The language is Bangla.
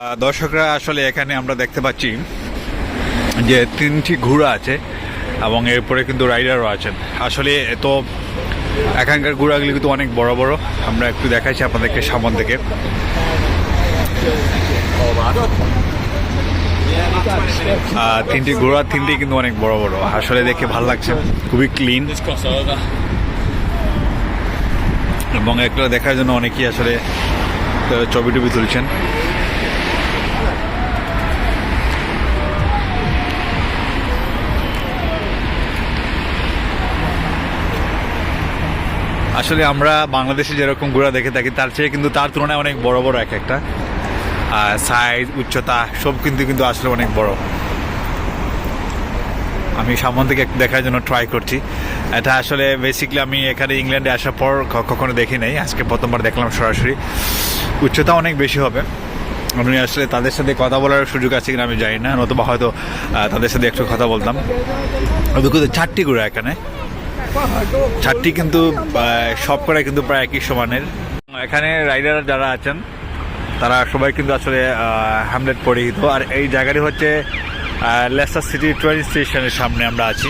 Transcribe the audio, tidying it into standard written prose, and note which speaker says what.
Speaker 1: দর্শকরা আসলে এখানে আমরা দেখতে পাচ্ছি যে তিনটি ঘোড়া আছে এবং এরপরে কিন্তু রাইডারও আছেন। আসলে তো এখানকার ঘোড়াগুলি কিন্তু অনেক বড় বড়, আমরা একটু দেখাচ্ছি আপনাদেরকে সামনে থেকে। তিনটি ঘোড়া তিনটি কিন্তু অনেক বড় বড়, আসলে দেখে ভালো লাগছে, খুবই ক্লিন এবং এগুলো দেখার জন্য অনেকেই আসলে ছবি টবি তুলছেন। আসলে আমরা বাংলাদেশে যেরকম ঘোড়া দেখে থাকি তার চেয়ে কিন্তু তার তুলনায় অনেক বড় বড় এক একটা সাইজ, উচ্চতা সব কিন্তু আসলে অনেক বড়। আমি সামনে থেকে একটু দেখার জন্য ট্রাই করছি। এটা আসলে বেসিক্যালি আমি এখানে ইংল্যান্ডে আসার পর কখনো দেখি নাই, আজকে প্রথমবার দেখলাম সরাসরি। উচ্চতা অনেক বেশি হবে। আমি আসলে তাদের সাথে কথা বলার সুযোগ আছে কিনা আমি জানি না, নতুবা হয়তো তাদের সাথে একটু কথা বলতাম। চারটি ঘোড়া এখানে, চারটি কিন্তু সব কটাই কিন্তু প্রায় একই সমানের। এখানে রাইডার যারা আছেন তারা সবাই কিন্তু আসলে হ্যামলেট পরিহিত। আর এই জায়গাটি হচ্ছে লেস্টার সিটি ট্রেন স্টেশনের সামনে আমরা আছি।